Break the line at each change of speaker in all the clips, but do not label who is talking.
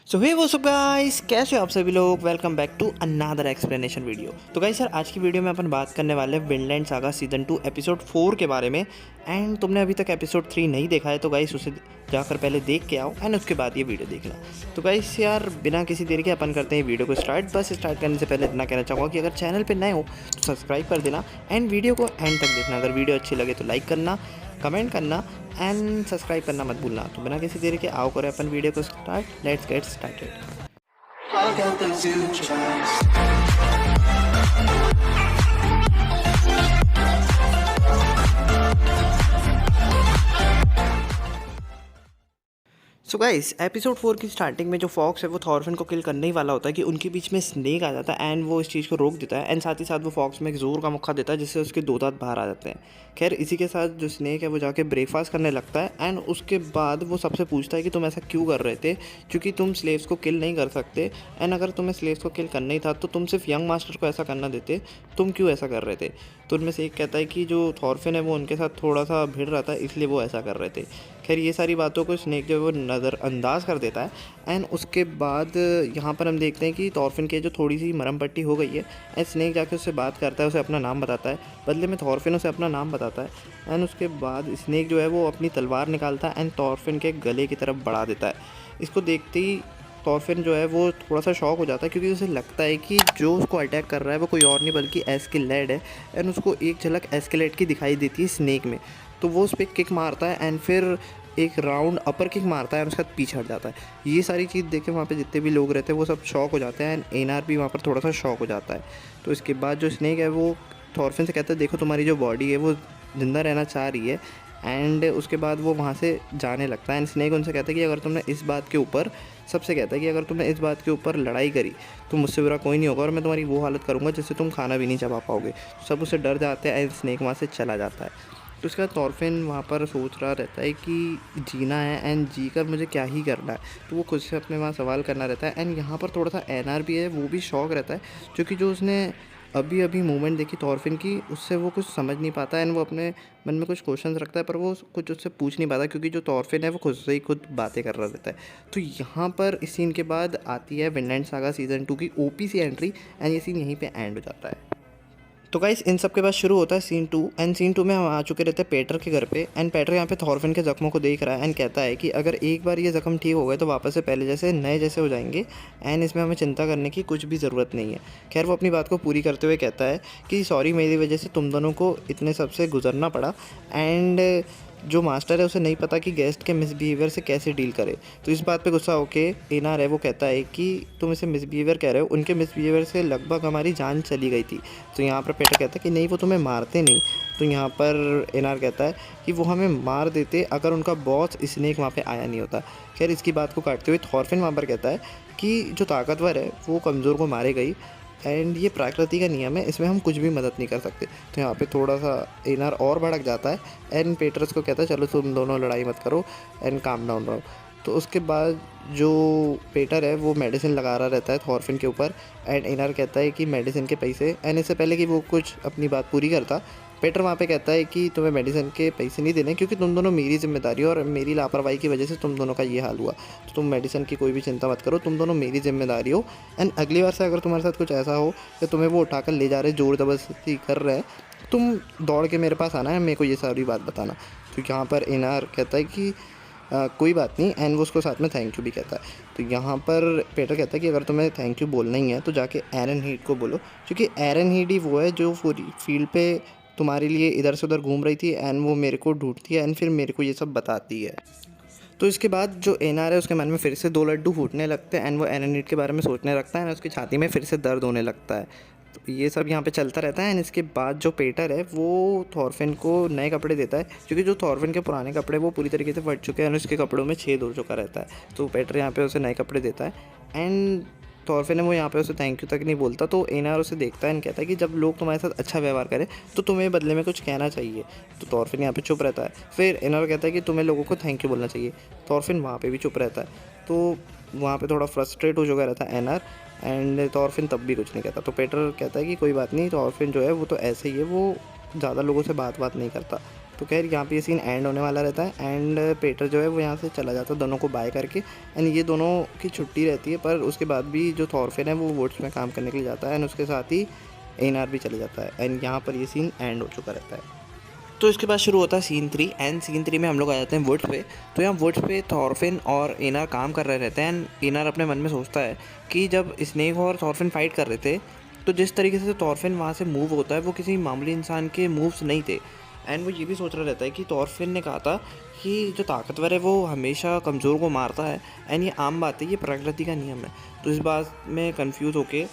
सो हे वो सब गाइस, कैसे हो आप सभी लोग। Welcome back to another explanation video. तो गाइस यार, आज की वीडियो में अपन बात करने वाले हैं विनलैंड सागा सीज़न 2 एपिसोड 4 के बारे में। एंड तुमने अभी तक एपिसोड 3 नहीं देखा है तो गाइस उसे जाकर पहले देख के आओ एंड उसके बाद ये वीडियो देखना। तो गाइस यार, बिना किसी देरी के अपन करते हैं वीडियो को स्टार्ट। बस स्टार्ट करने से पहले इतना कहना चाहूँगा कि अगर चैनल पर नए हो तो सब्सक्राइब कर देना एंड वीडियो को एंड तक देखना। अगर वीडियो अच्छी लगे तो लाइक करना, कमेंट करना एंड सब्सक्राइब करना मत भूलना। तो बिना किसी देरी के आओ करें अपन वीडियो को start. Let's get started.
I got the future.
So guys, episode 4 की स्टार्टिंग में जो फॉक्स है वो थॉरफिन को किल करने ही वाला होता है कि उनके बीच में स्नेक आ जाता है एंड वो इस चीज़ को रोक देता है। एंड साथ ही साथ वो फॉक्स में एक जोर का मुक्का देता है जिससे उसके दो दांत बाहर आ जाते हैं। खैर, इसी के साथ जो स्नेक है वो जाके ब्रेकफास्ट करने लगता है एंड उसके बाद वो सबसे पूछता है कि तुम ऐसा क्यों कर रहे थे, क्योंकि तुम स्लेव्स को किल नहीं कर सकते। एंड अगर तुम्हें स्लेव्स को किल करना ही था तो तुम सिर्फ यंग मास्टर को ऐसा करना देते, तुम क्यों ऐसा कर रहे थे। तो उनमें से एक कहता है कि जो थॉरफिन है वो उनके साथ थोड़ा सा भिड़ रहा था इसलिए वो ऐसा कर रहे थे। खैर, ये सारी बातों को स्नेक जो है वो नज़रअंदाज कर देता है। एंड उसके बाद यहाँ पर हम देखते हैं कि थॉरफिन की जो थोड़ी सी मरम पट्टी हो गई है एंड स्नेक जाके उससे बात करता है, उसे अपना नाम बताता है। बदले में थॉरफिन उसे अपना नाम बताता है एंड उसके बाद स्नेक जो है वो अपनी तलवार निकालता है एंड थॉरफिन के गले की तरफ बढ़ा देता है। इसको देखते ही थॉरफिन जो है वो थोड़ा सा शॉक हो जाता है क्योंकि उसे लगता है कि जो उसको अटैक कर रहा है वो कोई और नहीं बल्कि एस्केलेड है। एंड उसको एक झलक एस्केलेड की दिखाई देती है स्नेक में। तो वो उस पर किक मारता है एंड फिर एक राउंड अपर किक मारता है और उसके बाद पीछे हट जाता है। ये सारी चीज़ देखे वहाँ पे जितने भी लोग रहते हैं वो सब शॉक हो जाते हैं एंड एनआर भी वहाँ पर थोड़ा सा शॉक हो जाता है। तो इसके बाद जो स्नेक है वो थॉरफिन से कहता है, देखो तुम्हारी जो बॉडी है वो ज़िंदा रहना चाह रही है। एंड उसके बाद वो वहाँ से जाने लगता है एंड स्नेक उनसे कहता है कि अगर तुमने इस बात के ऊपर सबसे कहता है कि अगर तुमने इस बात के ऊपर लड़ाई करी तो मुझसे बुरा कोई नहीं होगा और मैं तुम्हारी वो हालत करूँगा जिससे तुम खाना भी नहीं चबा पाओगे। सब उससे डर जाते हैं एंड स्नेक वहाँ से चला जाता है। तो उसके बाद थॉरफिन वहाँ पर सोच रहा रहता है कि जीना है एंड जी कर मुझे क्या ही करना है। तो वो खुद से अपने वहाँ सवाल करना रहता है एंड यहाँ पर थोड़ा सा एनआर भी है, वो भी शौक रहता है क्योंकि जो उसने अभी अभी मूवमेंट देखी थॉरफिन की उससे वो कुछ समझ नहीं पाता एंड वो अपने मन में कुछ क्वेश्चंस रखता है पर वो कुछ उससे पूछ नहीं पाता क्योंकि जो थॉरफिन है वो खुद से ही खुद बातें कर रहा रहता है। तो यहाँ पर इस सीन के बाद आती है विनलैंड सागा सीज़न 2 की ओपी एंट्री एंड ये सीन यहीं पे एंड हो जाता है। तो गाइस, इन सब के बाद शुरू होता है सीन 2 एंड सीन 2 में हम आ चुके रहते हैं पेटर के घर पे एंड पेटर यहाँ पे थॉरफिन के ज़ख्मों को देख रहा है एंड कहता है कि अगर एक बार ये ज़ख्म ठीक हो गए तो वापस से पहले जैसे नए जैसे हो जाएंगे एंड इसमें हमें चिंता करने की कुछ भी ज़रूरत नहीं है। खैर, वो अपनी बात को पूरी करते हुए कहता है कि सॉरी, मेरी वजह से तुम दोनों को इतने सब से गुजरना पड़ा एंड जो मास्टर है उसे नहीं पता कि गेस्ट के मिसबिहेवियर से कैसे डील करे। तो इस बात पे गुस्सा होके एनआर है वो कहता है कि तुम इसे मिसबिहेवियर कह रहे हो, उनके मिसबिहेवियर से लगभग हमारी जान चली गई थी। तो यहाँ पर पेटर कहता है कि नहीं, वो तुम्हें मारते नहीं। तो यहाँ पर एनआर कहता है कि वो हमें मार देते अगर उनका बॉस स्नेक वहाँ पे आया नहीं होता। खैर, इसकी बात को काटते हुए थॉरफिन वहाँ पर कहता है कि जो ताकतवर है वो कमज़ोर को मारेगा ही एंड ये प्रकृति का नियम है, इसमें हम कुछ भी मदद नहीं कर सकते। तो यहाँ पे थोड़ा सा एनआर और भड़क जाता है एंड पेटर्स को कहता है चलो तुम दोनों लड़ाई मत करो एंड काम डाउन रहो। तो उसके बाद जो पेटर है वो मेडिसिन लगा रहा रहता है थॉरफिन के ऊपर एंड एनआर कहता है कि मेडिसिन के पैसे, एंड इससे पहले कि वो कुछ अपनी बात पूरी करता, पेटर वहाँ पे कहता है कि तुम्हें मेडिसिन के पैसे नहीं देने क्योंकि तुम दोनों मेरी जिम्मेदारी और मेरी लापरवाही की वजह से तुम दोनों का ये हाल हुआ। तो तुम मेडिसिन की कोई भी चिंता मत करो, तुम दोनों मेरी जिम्मेदारी हो एंड अगली बार से अगर तुम्हारे साथ कुछ ऐसा हो कि तुम्हें वो उठाकर ले जा रहे, ज़ोर ज़बरदस्ती कर रहे हैं, तुम दौड़ के मेरे पास आना है, मेरे को ये सारी बात बताना। तो यहाँ पर एनआर कहता है कि कोई बात नहीं एंड वो उसको साथ में थैंक यू भी कहता है। तो यहाँ पर पेटर कहता है कि अगर तुम्हें थैंक यू बोलना ही है तो जाके एरन हीट को बोलो, क्योंकि एरन हीट ही वो है जो पूरी फील्ड पे तुम्हारे लिए इधर से उधर घूम रही थी एंड वो मेरे को ढूंढती है एंड फिर मेरे को ये सब बताती है। तो इसके बाद जो एनआर है उसके मन में फिर से दो लड्डू फूटने लगते हैं एंड वो एरन हीट के बारे में सोचने लगता है एंड उसकी छाती में फिर से दर्द होने लगता है। तो ये सब यहाँ पे चलता रहता है एंड इसके बाद जो पेटर है वो थॉरफिन को नए कपड़े देता है क्योंकि जो थॉरफिन के पुराने कपड़े वो पूरी तरीके से फट चुके हैं और उसके कपड़ों में छेद हो चुका रहता है। तो पेटर यहाँ पे उसे नए कपड़े देता है एंड थॉरफिन है वो यहाँ पे उसे थैंक यू तक नहीं बोलता। तो एनआर उसे देखता है एंड कहता है कि जब लोग तुम्हारे साथ अच्छा व्यवहार करें तो तुम्हें बदले में कुछ कहना चाहिए। तो थॉरफिन यहाँ पे चुप रहता है। फिर एनआर कहता है कि तुम्हें लोगों को थैंक यू बोलना चाहिए। थॉरफिन वहाँ पे भी चुप रहता है। तो वहाँ पे थोड़ा फ्रस्ट्रेट हो चुका रहता है एनआर एंड थॉरफिन तब भी कुछ नहीं कहता। तो पेटर कहता है कि कोई बात नहीं, थॉरफिन जो है वो तो ऐसे ही है, वो ज़्यादा लोगों से बात नहीं करता। तो खैर यहाँ पे ये सीन एंड होने वाला रहता है एंड पीटर जो है वो यहाँ से चला जाता है दोनों को बाय करके एंड ये दोनों की छुट्टी रहती है। पर उसके बाद भी जो थॉरफिन है वो वुड्स में काम करने के लिए जाता है एंड उसके साथ ही एनार भी चले जाता है एंड यहाँ पर ये सीन एंड हो चुका रहता है। तो इसके बाद शुरू होता है सीन 3 एंड सीन 3 में हम लोग आ जाते हैं वुड्स पे। तो यहाँ वुड्स पे थॉरफिन और एनार काम कर रहे रहते हैं एंड एनार अपने मन में सोचता है कि जब स्नेक और थॉरफिन फाइट कर रहे थे तो जिस तरीके से थॉरफिन वहाँ से मूव होता है वो किसी मामूली इंसान के मूव्स नहीं थे। एंड वो ये भी सोच रहा रहता है कि थॉरफिन ने कहा था कि जो ताकतवर है वो हमेशा कमज़ोर को मारता है एंड ये आम बात है, ये प्रकृति का नियम है। तो इस बात में कंफ्यूज होके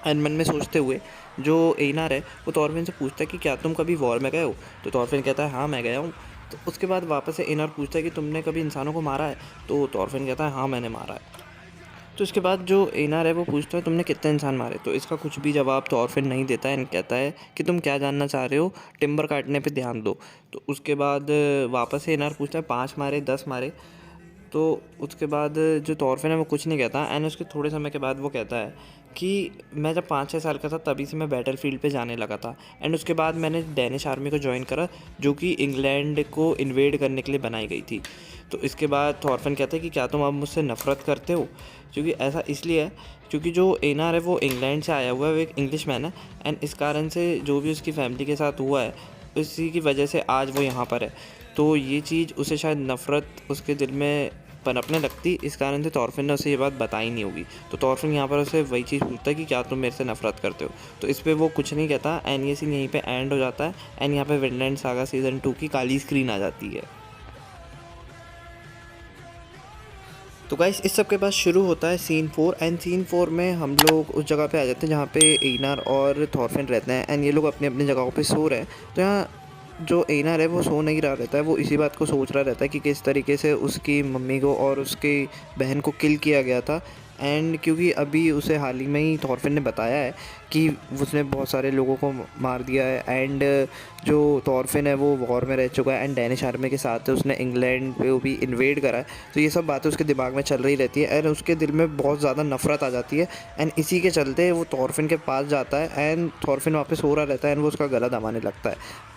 एंड मन में सोचते हुए जो एनार है वो थॉरफिन से पूछता है कि क्या तुम कभी वॉर में गए हो। तो थॉरफिन कहता है हाँ मैं गया हूँ। तो उसके बाद वापस से एनार पूछता है कि तुमने कभी इंसानों को मारा है। तो थॉरफिन कहता है हाँ मैंने मारा है। तो इसके बाद जो एनार है वो पूछता है तुमने कितने इंसान मारे। तो इसका कुछ भी जवाब थॉरफिन नहीं देता है एंड कहता है कि तुम क्या जानना चाह रहे हो, टिम्बर काटने पे ध्यान दो। तो उसके बाद वापस से एनार पूछता है 5 मारे 10 मारे। तो उसके बाद जो थॉरफिन है वो कुछ नहीं कहता एंड उसके थोड़े समय के बाद वो कहता है कि मैं जब 5-6 साल का था तभी से मैं बैटल फील्ड पे जाने लगा था एंड उसके बाद मैंने डेनिश आर्मी को ज्वाइन करा जो कि इंग्लैंड को इन्वेड करने के लिए बनाई गई थी। तो इसके बाद थॉरफिन कहता है कि क्या तुम अब मुझसे नफ़रत करते हो, क्योंकि ऐसा इसलिए है क्योंकि जो एनार है वो इंग्लैंड से आया हुआ है, वो एक इंग्लिश मैन है एंड इस कारण से जो भी उसकी फैमिली के साथ हुआ है उसी की वजह से आज वो यहाँ पर है। तो ये चीज़ उसे शायद नफ़रत उसके दिल में पनपने लगती, इस कारण से थॉरफिन ने उसे ये बात बताई नहीं होगी। तो थॉरफिन यहाँ पर उसे वही चीज़ पूछता है कि क्या तुम मेरे से नफ़रत करते हो। तो इस पर वो कुछ नहीं कहता एंड ये सीन यहीं पे एंड हो जाता है एंड यहाँ पे विनलैंड सागा सीज़न 2 की काली स्क्रीन आ जाती है। तो गाइस इस सब के बाद शुरू होता है सीन 4 एंड सीन 4 में हम लोग उस जगह पे आ जाते हैं जहाँ पे एनार और थॉरफिन रहते हैं एंड ये लोग अपनी अपनी जगहों पे सो रहे हैं। तो यहाँ जो एनार है वो सो नहीं रहा रहता है, वो इसी बात को सोच रहा रहता है कि किस तरीके से उसकी मम्मी को और उसकी बहन को किल किया गया था। एंड क्योंकि अभी उसे हाल ही में ही थॉरफिन ने बताया है कि उसने बहुत सारे लोगों को मार दिया है एंड जो थॉरफिन है वो वॉर में रह चुका है एंड डेनिश आर्मी के साथ है, उसने इंग्लैंड पे भी इन्वेड करा है। तो ये सब बातें उसके दिमाग में चल रही रहती है एंड उसके दिल में बहुत ज़्यादा नफरत आ जाती है एंड इसी के चलते वो थॉरफिन के पास जाता है एंड थॉरफिन वहाँ पे सो रहा रहता है एंड वो उसका गला दबाने लगता है।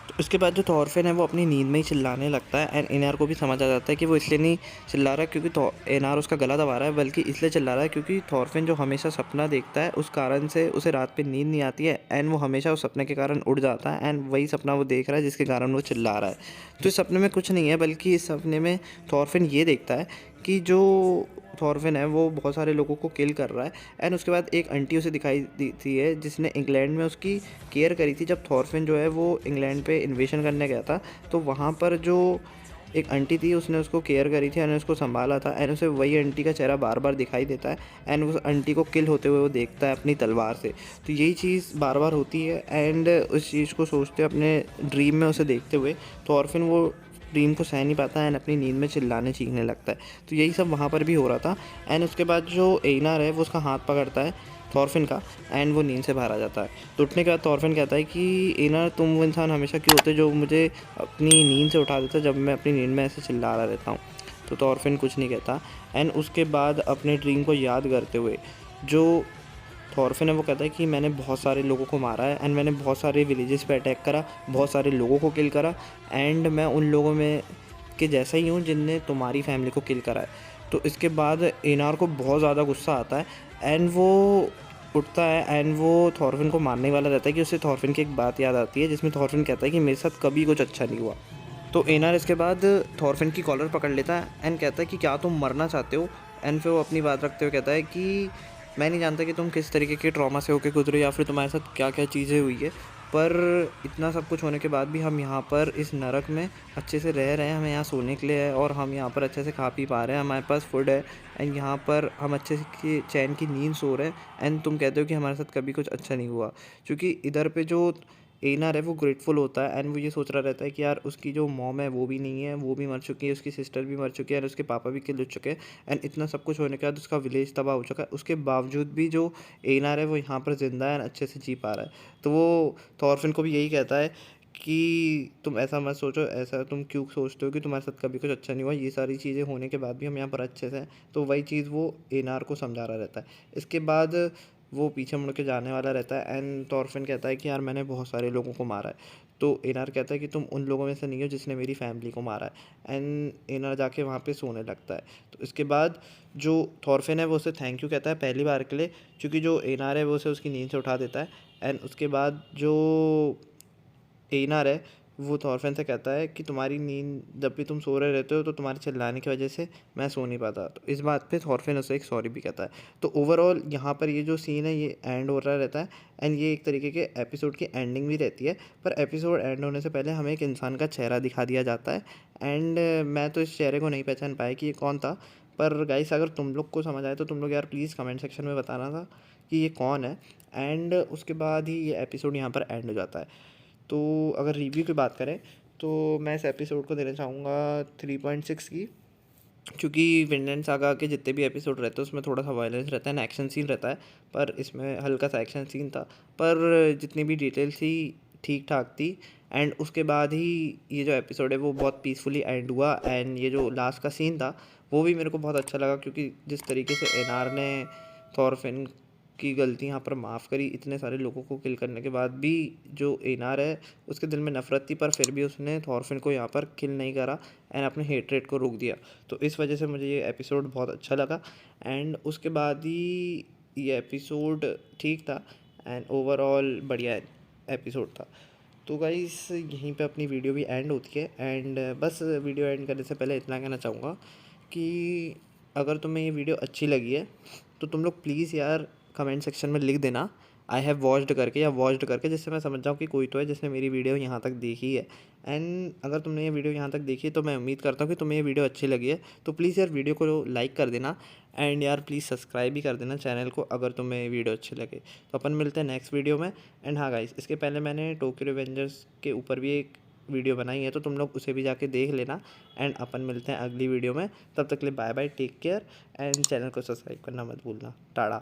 तो उसके बाद जो थॉरफिन है वो अपनी नींद में ही चिल्लाने लगता है एंड एनार को भी समझ आ जाता है कि वो इसलिए नहीं चिल्ला रहा है क्योंकि एनार उसका गला दबा रहा है, बल्कि इसलिए चिल्ला रहा है क्योंकि थॉरफिन जो हमेशा सपना देखता है उस कारण से उसे रात पे नींद नहीं आती है एंड वो हमेशा उस सपने के कारण उड़ जाता है एंड वही सपना वो देख रहा है जिसके कारण वो चिल्ला रहा है। तो इस सपने में कुछ नहीं है, बल्कि इस सपने में थॉरफिन ये देखता है कि जो थॉरफिन है वो बहुत सारे लोगों को किल कर रहा है एंड उसके बाद एक आंटी उसे दिखाई दी है जिसने इंग्लैंड में उसकी केयर करी थी जब थॉरफिन जो है वो इंग्लैंड पे इन्वेशन करने गया था। तो वहाँ पर जो एक आंटी थी उसने उसको केयर करी थी एंड उसको संभाला था एंड उसे वही आंटी का चेहरा बार बार दिखाई देता है एंड उस आंटी को किल होते हुए वो देखता है अपनी तलवार से। तो यही चीज़ बार बार होती है एंड उस चीज़ को सोचते अपने ड्रीम में उसे देखते हुए थॉरफिन वो ड्रीम को सह नहीं पाता एंड अपनी नींद में चिल्लाने चीखने लगता है। तो यही सब वहाँ पर भी हो रहा था एंड उसके बाद जो एनार है वो उसका हाथ पकड़ता है थॉरफिन का एंड वो नींद से बाहर आ जाता है। तो उठने के बाद थॉरफिन कहता है कि एनार तुम वो इंसान हमेशा क्यों होते जो मुझे अपनी नींद से उठा देता जब मैं अपनी नींद में ऐसे चिल्ला रहा रहता हूँ। तो थॉरफिन कुछ नहीं कहता एंड उसके बाद अपने ड्रीम को याद करते हुए जो थॉरफिन है वो कहता है कि मैंने बहुत सारे लोगों को मारा है एंड मैंने बहुत सारे विलेजेस पे अटैक करा, बहुत सारे लोगों को किल करा एंड मैं उन लोगों में के जैसा ही हूँ जिनने तुम्हारी फैमिली को किल करा है। तो इसके बाद एनार को बहुत ज़्यादा गुस्सा आता है एंड वो उठता है एंड वो थॉरफिन को मारने वाला रहता है कि उसे थॉरफिन की एक बात याद आती है जिसमें थॉरफिन कहता है कि मेरे साथ कभी कुछ अच्छा नहीं हुआ। तो एनार इसके बाद थॉरफिन की कॉलर पकड़ लेता है एंड कहता है कि क्या तुम मरना चाहते हो। एंड फिर वो अपनी बात रखते हुए कहता है कि मैं नहीं जानता कि तुम किस तरीके के ट्रॉमा से होके गुजरे या फिर तुम्हारे साथ क्या क्या चीज़ें हुई है, पर इतना सब कुछ होने के बाद भी हम यहाँ पर इस नरक में अच्छे से रह रहे हैं, हमें यहाँ सोने के लिए है और हम यहाँ पर अच्छे से खा पी पा रहे हैं, हमारे पास फूड है एंड यहाँ पर हम अच्छे से चैन की नींद सो रहे हैं एंड तुम कहते हो कि हमारे साथ कभी कुछ अच्छा नहीं हुआ। क्योंकि इधर पे जो एनार है वो ग्रेटफुल होता है एंड वो ये सोच रहा रहता है कि यार उसकी जो मॉम है वो भी नहीं है, वो भी मर चुकी है, उसकी सिस्टर भी मर चुकी है और उसके पापा भी किल हो चुके हैं एंड इतना सब कुछ होने के बाद उसका विलेज तबाह हो चुका है। उसके बावजूद भी जो एनार है वो यहाँ पर ज़िंदा है, अच्छे से जी पा रहा है। तो वो थॉरफिन को भी यही कहता है कि तुम ऐसा मत सोचो, ऐसा तुम क्यों सोचते हो कि तुम्हारे साथ कभी कुछ अच्छा नहीं हुआ, ये सारी चीज़ें होने के बाद भी हम यहाँ पर अच्छे से हैं। तो वही चीज़ वो एनार को समझा रहा रहता है। इसके बाद वो पीछे मुड़ के जाने वाला रहता है एंड थॉरफिन कहता है कि यार मैंने बहुत सारे लोगों को मारा है। तो एनार कहता है कि तुम उन लोगों में से नहीं हो जिसने मेरी फैमिली को मारा है। एंड एनार जाके वहाँ पे सोने लगता है। तो इसके बाद जो थॉरफिन है वो उसे थैंक यू कहता है पहली बार के लिए, क्योंकि जो एनार है वो उसे उसकी नींद से उठा देता है। एंड उसके बाद जो एनार है वो थॉरफिन से कहता है कि तुम्हारी नींद जब भी तुम सो रहे रहते हो तो तुम्हारे चिल्लाने की वजह से मैं सो नहीं पाता। तो इस बात पे थॉरफिन उसे एक सॉरी भी कहता है। तो ओवरऑल यहाँ पर ये जो सीन है ये एंड हो रहा रहता है एंड ये एक तरीके के एपिसोड की एंडिंग भी रहती है। पर एपिसोड एंड होने से पहले हमें एक इंसान का चेहरा दिखा दिया जाता है। एंड मैं तो इस चेहरे को नहीं पहचान पाया कि ये कौन था। पर गाइस अगर तुम लोग को समझ आए तो तुम लोग यार प्लीज़ कमेंट सेक्शन में बताना था कि ये कौन है। एंड उसके बाद ही ये एपिसोड यहाँ पर एंड हो जाता है। तो अगर रिव्यू की बात करें तो मैं इस एपिसोड को देना चाहूँगा 3.6 की, क्योंकि विंलैंड सागा के जितने भी एपिसोड रहते हैं उसमें थोड़ा सा वायलेंस रहता है, एक्शन सीन रहता है, पर इसमें हल्का सा एक्शन सीन था। पर जितनी भी डिटेल्स थी ठीक ठाक थी। एंड उसके बाद ही ये जो एपिसोड है वो बहुत पीसफुली एंड हुआ। एंड ये जो लास्ट का सीन था वो भी मेरे को बहुत अच्छा लगा, क्योंकि जिस तरीके से एनार ने थॉरफिन की गलती यहाँ पर माफ़ करी, इतने सारे लोगों को किल करने के बाद भी जो एनार है उसके दिल में नफ़रत थी, पर फिर भी उसने थॉरफिन को यहाँ पर किल नहीं करा एंड अपने हेटरेट को रोक दिया। तो इस वजह से मुझे ये एपिसोड बहुत अच्छा लगा। एंड उसके बाद ही ये एपिसोड ठीक था एंड ओवरऑल बढ़िया एपिसोड था। तो गाइस यहीं पे अपनी वीडियो भी एंड होती है। एंड बस वीडियो एंड करने से पहले इतना कहना चाहूँगा कि अगर तुम्हें ये वीडियो अच्छी लगी है तो तुम लोग प्लीज़ यार कमेंट सेक्शन में लिख देना आई हैव वॉच्ड करके या वॉच्ड करके, जिससे मैं समझ जाऊँ कि कोई तो है जिसने मेरी वीडियो यहाँ तक देखी है। एंड अगर तुमने ये वीडियो यहाँ तक देखी है तो मैं उम्मीद करता हूँ कि तुम्हें ये वीडियो अच्छी लगी है। तो प्लीज़ यार वीडियो को लाइक कर देना एंड यार प्लीज़ सब्सक्राइब भी कर देना चैनल को अगर तुम्हें वीडियो अच्छी लगे। तो अपन मिलते हैं नेक्स्ट वीडियो में। एंड हाँ गाइस, इसके पहले मैंने टोक्यो रिवेंजर्स के ऊपर भी एक वीडियो बनाई है, तो तुम लोग उसे भी जाके देख लेना। एंड अपन मिलते हैं अगली वीडियो में, तब तक के लिए bye bye, take care and channel को सब्सक्राइब करना मत भूलना। टाटा।